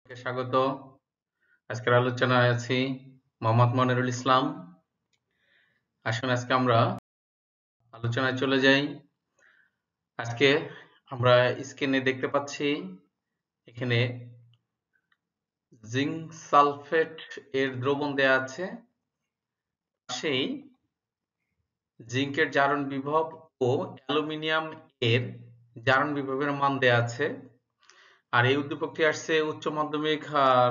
স্বাগত। আজকের আলোচনায় আছি মোহাম্মদ মনিরুল ইসলাম। আসুন আজকে আমরা আলোচনায় চলে যাই। আজকে আমরা স্ক্রিনে দেখতে পাচ্ছি এখানে জিঙ্ক সালফেট এর দ্রবণ দেয়া আছে। সেই জিঙ্কের জারণ বিভব ও অ্যালুমিনিয়াম এর জারণ বিভবের মান দেয়া আছে। আর এই উদ্দীপকটি আসছে উচ্চ মাধ্যমিক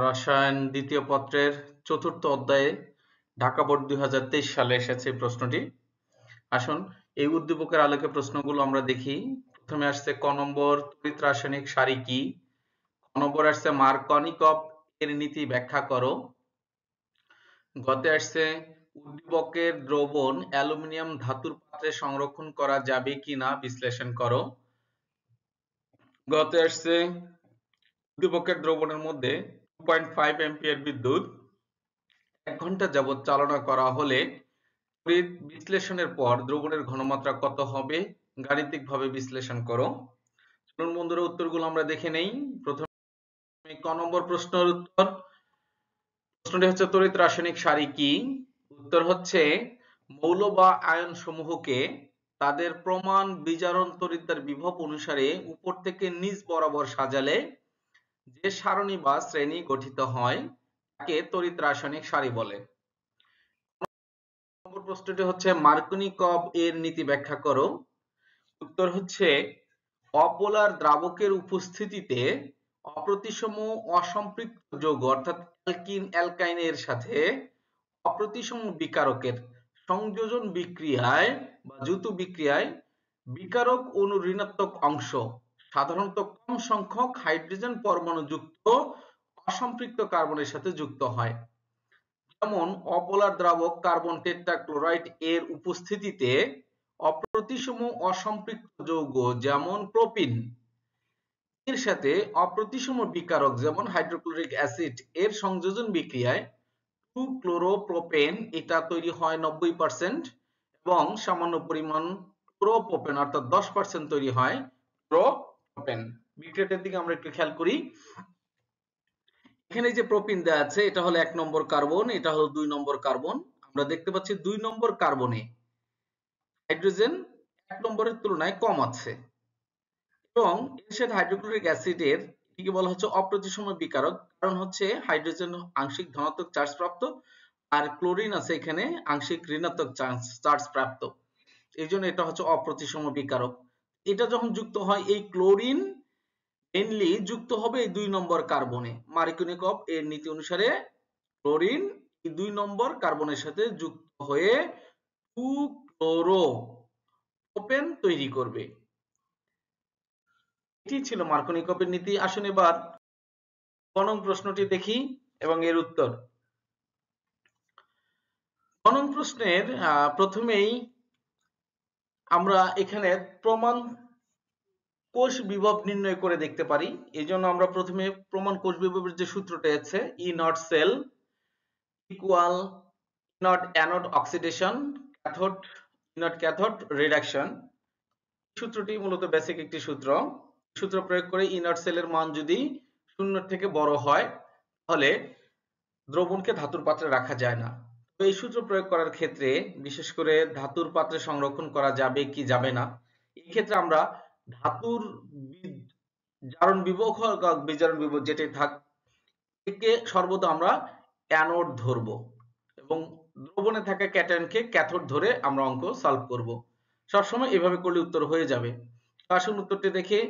রসায়ন দ্বিতীয় পত্রের চতুর্থ অধ্যায়ে ঢাকা বোর্ড 2023 সালে এসেছে এই প্রশ্নটি। আসুন এই উদ্দীপকের আলোকে প্রশ্নগুলো আমরা দেখি। প্রথমে আসছে ক নম্বর, তড়িৎ রাসায়নিক সারি কি? খ নম্বর আসছে মার্কনিকভ এর নীতি ব্যাখ্যা করো। গতে আসছে উদ্দীপকের দ্রবণ অ্যালুমিনিয়াম ধাতুর পাত্রে সংরক্ষণ করা যাবে কিনা বিশ্লেষণ করো। গতে আসছে উদ্দীপকের দ্রবণের মধ্যে 2.5 অ্যাম্পিয়ার বিদ্যুৎ 1 ঘন্টা যাবত চালনা করা হলে তড়িৎ বিশ্লেষণের পর দ্রবণের ঘনমাত্রা কত হবে? গাণিতিকভাবে বিশ্লেষণ করো। চলুন বন্ধুরা উত্তরগুলো আমরা দেখে নেই। প্রথমে ক নম্বর প্রশ্নের উত্তর। প্রশ্নটি হচ্ছে তড়িৎ রাসায়নিক সারি কি? উত্তর হচ্ছে মৌল বা আয়ন সমূহকে তাদের প্রমাণ বিজারণ তড়িৎদ্বার বিভব অনুসারে উপর থেকে নিচ বরাবর সাজালে যে সারণী বা শ্রেণী গঠিত হয় তাকে তড়িৎ রাসায়নিক সারি বলে। নম্বর প্রশ্নটি হচ্ছে মার্কনিকভ এর নীতি ব্যাখ্যা করো। উত্তর হচ্ছে অপোলার দ্রাবকের উপস্থিতিতে অপ্রতিসম অসম্পৃক্ত যৌগ অর্থাৎ অ্যালকিন অ্যালকাইনের সাথে অপ্রতিসম বিকারকের সংযোজন বিক্রিয়ায় বা যুত বিক্রিয়ায় বিকারক অণুর ঋণাত্মক অংশ সাধারণত কম সংখ্যক হাইড্রোজেন পরমাণু যুক্ত অসম্পৃক্ত কার্বনের সাথে যুক্ত হয়। যেমন অপোলার দ্রাবক কার্বন টেট্রাক্লোরাইড এর উপস্থিতিতে অপ্রতিসম অসম্পৃক্ত যৌগ যেমন প্রোপিন এর সাথে অপ্রতিসম বিকারক যেমন হাইড্রোক্লোরিক অ্যাসিড এর সংযোজন বিক্রিয়ায় 2-ক্লোরোপ্রোপেন এটা তৈরি হয় 90% এবং সামান্য পরিমাণ ক্লোরোপ্রোপেন অর্থাৎ 10% তৈরি হয় ক্লোরোপ্রোপেন। বিক্রিয়াটার দিকে আমরা একটু খেয়াল করি। এখানে যে প্রোপিন দেওয়া আছে এটা হলো 1 নম্বর কার্বন, এটা হলো 2 নম্বর কার্বন। আমরা দেখতে পাচ্ছি 2 নম্বর কার্বনে হাইড্রোজেন 1 নম্বরের তুলনায় কম আছে এবং এর সাথে হাইড্রোক্লোরিক অ্যাসিডের এটিকে বলা হচ্ছে অপ্রতিসম বিকারক, কারণ হচ্ছে হাইড্রোজেন আংশিক ধনাত্মক চার্জ প্রাপ্ত আর ক্লোরিন আছে এখানে আংশিক ঋণাত্মক চার্জ প্রাপ্ত, এই জন্য এটা হচ্ছে অপ্রতিসম বিকারক। এটা যখন যুক্ত হয় এই ক্লোরিন মেইনলি যুক্ত হবে এই 2 নম্বর কার্বনে। মার্কনিকভ এর নীতি অনুসারে ক্লোরিন এই 2 নম্বর কার্বনের সাথে যুক্ত হয়ে 2-ক্লোরোপ্রোপেন তৈরি করবে। এটি ছিল মার্কনিকভের নীতি। আসুন এবার ক নং প্রশ্নটি দেখি এবং এর উত্তর। ক নং প্রশ্নের প্রথমেই আমরা এখানে প্রমাণ কোষ বিভব নির্ণয় করে দেখতে পারি। এই জন্য আমরা প্রথমে প্রমাণ কোষ বিভবের যে সূত্রটা আছে E nought cell equal nought anode oxidation cathode nought cathode reduction, সূত্রটি মূলত বেসিক একটি সূত্র। সূত্র প্রয়োগ করে ইনার্ট সেলের মান যদি 0 থেকে বড় হয় তাহলে দ্রবণকে ধাতুর পাত্রে রাখা যায় না। তো এই সূত্র প্রয়োগ করার ক্ষেত্রে বিশেষ করে ধাতুর পাত্রে সংরক্ষণ করা যাবে কি যাবে না, এই ক্ষেত্রে আমরা ধাতুর জারণ বিভব বিজারণ বিভব যেটাই থাক একে সর্বদা আমরা অ্যানোড ধরব এবং দ্রবণে থাকা ক্যাটায়নকে ক্যাথোড ধরে আমরা অঙ্ক সলভ করব। সবসময় এভাবে করলে উত্তর হয়ে যাবে। আসুন উত্তরটি দেখে।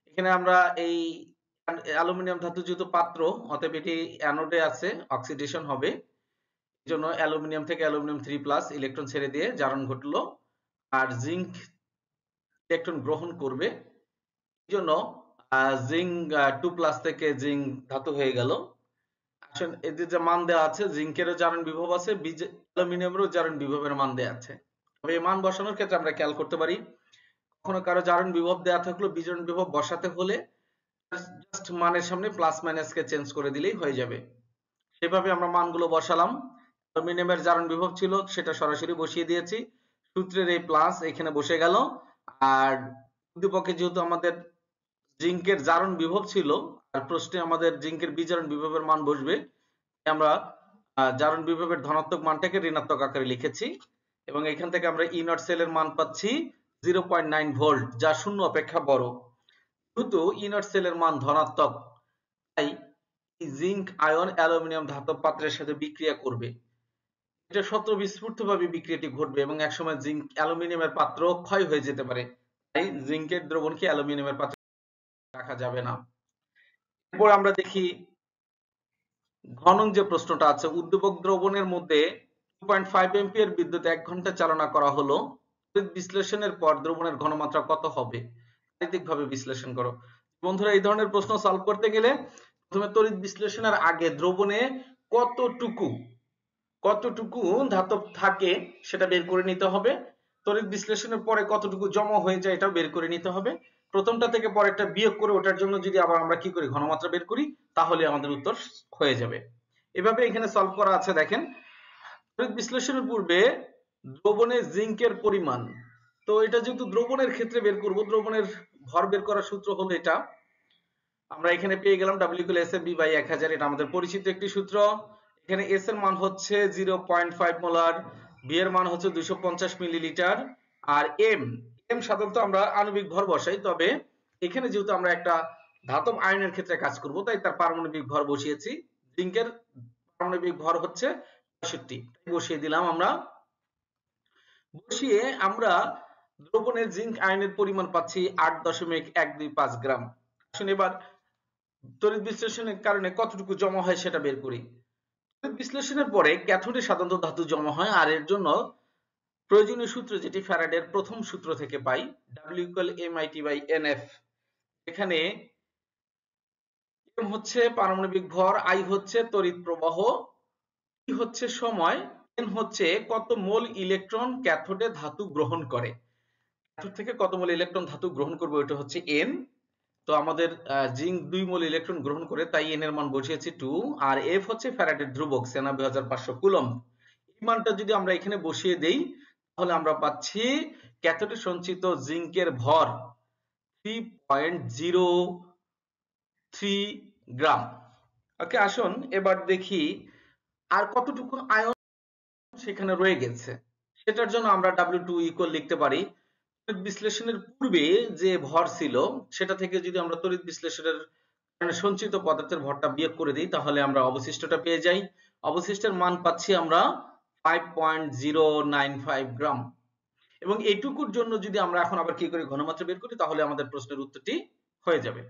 এখানে আমরা এই অ্যালুমিনিয়াম ধাতু যেহেতু পাত্র অতএব এটি অ্যানোডে আছে, অক্সিডেশন হবে, এই জন্য অ্যালুমিনিয়াম থেকে অ্যালুমিনিয়াম 3+ ইলেকট্রন ছেড়ে দিয়ে জারণ ঘটলো আর জিঙ্ক ইলেকট্রন গ্রহণ করবে, এই জন্য জিঙ্ক 2+ থেকে জিঙ্ক ধাতু হয়ে গেল। আসুন এদের যে মান দেওয়া আছে জিঙ্কেরও জারণ বিভব আছে, অ্যালুমিনিয়ামেরও জারণ বিভবের মান দেওয়া আছে। তবে এই মান বসানোর ক্ষেত্রে আমরা খেয়াল করতে পারি কখনো কারো জারণ বিভব দেওয়া থাকলো বিজারণ বিভব বসাতে হলে জাস্ট মানের সামনে প্লাস মাইনাস কে চেঞ্জ করে দিলেই হয়ে যাবে। সেভাবে আমরা মানগুলো বসালাম। অ্যালুমিনিয়ামের জারণ বিভব ছিল সেটা সরাসরি বসিয়ে দিয়েছি, সূত্রের এই প্লাস এখানে বসে গেল। আর উদ্দীপকে যেহেতু আমাদের জিঙ্কের জারণ বিভব ছিল আর প্রশ্নে আমাদের জিঙ্কের বিজারণ বিভবের মান বসবে, আমরা জারণ বিভবের ধনাত্মক মানটাকে ঋণাত্মক আকারে লিখেছি এবং এখান থেকে আমরা ই নট সেলের মান পাচ্ছি 0.9 ভোল্ট, যা শূন্য অপেক্ষা বড়। যেহেতু ই নট সেলের মান ধনাত্মক, তাই জিঙ্ক আয়ন অ্যালুমিনিয়াম ধাতব পাত্রের সাথে বিক্রিয়া করবে। এটা স্বতঃস্ফূর্তভাবে বিক্রিয়াটি ঘটবে এবং একসময় জিঙ্ক অ্যালুমিনিয়ামের পাত্র ক্ষয় হয়ে যেতে পারে, তাই জিঙ্কের দ্রবণকে অ্যালুমিনিয়ামের পাত্রে রাখা যাবে না। এরপর আমরা দেখি ঘনং যে প্রশ্নটা আছে, উদ্দীপক দ্রবণের মধ্যে 2.5 এম্পিয়ার বিদ্যুৎ 1 ঘন্টা চালনা করা হলো, তড়িৎ বিশ্লেষণের পর দ্রবণের ঘনমাত্রা কত হবে? গাণিতিকভাবে বিশ্লেষণ করো। বন্ধুরা, এই ধরনের প্রশ্ন সলভ করতে গেলে প্রথমে তড়িৎ বিশ্লেষণের আগে দ্রবণে কতটুকু ধাতব থাকে সেটা বের করে নিতে হবে, তড়িৎ বিশ্লেষণের পরে কতটুকু জমা হয়ে যায় এটাও বের করে নিতে হবে। প্রথমটা থেকে পরেরটা বিয়োগ করে ওটার জন্য যদি আবার আমরা কি করি, ঘনমাত্রা বের করি, তাহলে আমাদের উত্তর হয়ে যাবে। এভাবে এখানে সলভ করা আছে। দেখেন, তড়িৎ বিশ্লেষণের পূর্বে দ্রবণে জিঙ্কের পরিমাণ, তো এটা যেহেতু দ্রবণের ক্ষেত্রে বের করব, দ্রবণের ভর বের করার সূত্র হলো এটা, আমরা এখানে পেয়ে গেলাম W=SMB/1000, এটা আমাদের পরিচিত একটি সূত্র। এখানে S এর মান হচ্ছে 0.5 মোলার, B এর মান হচ্ছে 250 মিলিলিটার, আর M সাধারণত আমরা আণবিক ভর বসাই, তবে এখানে যেহেতু আমরা একটা ধাতব আয়নের ক্ষেত্রে কাজ করব, তাই তার পারমাণবিক ভর বসিয়েছি। জিঙ্কের পারমাণবিক ভর হচ্ছে 65, তাই বসিয়ে দিলাম আমরা। বসিয়ে আমরা দ্রবণে জিঙ্ক আয়নের পরিমাণ পাচ্ছি 8.125 গ্রাম। আসুন এবার তড়িৎ বিশ্লেষণের কারণে কতটুকু জমা হয় সেটা বের করি। তড়িৎ বিশ্লেষণের পরে ক্যাথোডে সাধারণত ধাতু জমা হয়, আর এর জন্য প্রয়োজনীয় সূত্র যেটি ফ্যারাডের প্রথম সূত্র থেকে পাই, W=MIT/NF। এখানে M হচ্ছে পারমাণবিক ভর, I হচ্ছে তড়িৎ প্রবাহ, T হচ্ছে সময়, N হচ্ছে কত মোল ইলেকট্রন ক্যাথোডে ধাতু গ্রহণ করে। ক্যাথোড থেকে কত মোল ইলেকট্রন ধাতু গ্রহণ করবে ওটা হচ্ছে N। তো আমাদের জিঙ্ক 2 মোল ইলেকট্রন গ্রহণ করে, তাই N এর মান বসিয়েছি 2, আর F হচ্ছে ফ্যারাডের ধ্রুবক 96500 কুলম্ব। এই মানটা যদি আমরা এখানে বসিয়ে দেই, তাহলে আমরা পাচ্ছি ক্যাথোডে সঞ্চিত জিঙ্কের ভর 3.03 গ্রাম। ওকে, আসুন এবার দেখি আর কতটুকু আয়ন সেখানে রয়ে গেছে। সেটার জন্য আমরা W2 লিখতে পারি। তড়িৎ বিশ্লেষণের পূর্বে যে ভর ছিল সেটা থেকে যদি আমরা তড়িৎ বিশ্লেষণের কারণে সঞ্চিত পদার্থের ভরটা বিয়োগ করে দিই, তাহলে আমরা অবশিষ্টটা পেয়ে যাই। অবশিষ্টের মান পাচ্ছি আমরা 5.095 গ্রাম, এবং এইটুকুর জন্য যদি আমরা এখন আবার কি করি, ঘনমাত্রা বের করি, তাহলে আমাদের প্রশ্নের উত্তরটি হয়ে যাবে।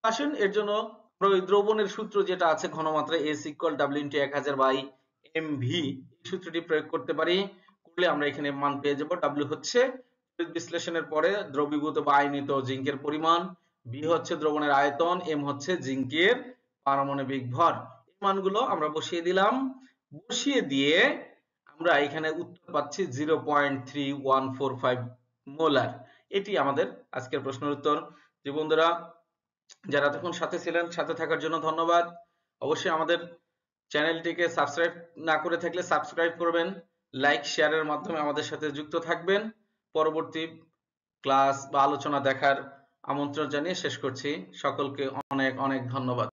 আসুন এর জন্য আমরা ওই দ্রবণের সূত্র যেটা আছে, ঘনমাত্রা S=W × 1000/mv, এই সূত্রটি প্রয়োগ করতে পারি। করলে আমরা এখানে মান পেয়ে যাব। W হচ্ছে তড়িৎ বিশ্লেষণের পরে দ্রবীভূত বা আয়নিত জিঙ্কের পরিমাণ, B হচ্ছে দ্রবণের আয়তন, M হচ্ছে জিঙ্কের পারমাণবিক ভর। এই মানগুলো আমরা বসিয়ে দিলাম। বসিয়ে দিয়ে আমরা এখানে উত্তর পাচ্ছি 0.3145 মোলার। এটি আমাদের আজকের প্রশ্নের উত্তর। যে বন্ধুরা যারা এতক্ষণ সাথে ছিলেন, সাথে থাকার জন্য ধন্যবাদ। অবশ্যই আমাদের চ্যানেলটিকে সাবস্ক্রাইব না করে থাকলে সাবস্ক্রাইব করবেন, লাইক শেয়ারের মাধ্যমে আমাদের সাথে যুক্ত থাকবেন। পরবর্তী ক্লাস বা আলোচনা দেখার আমন্ত্রণ জানিয়ে শেষ করছি। সকলকে অনেক অনেক ধন্যবাদ।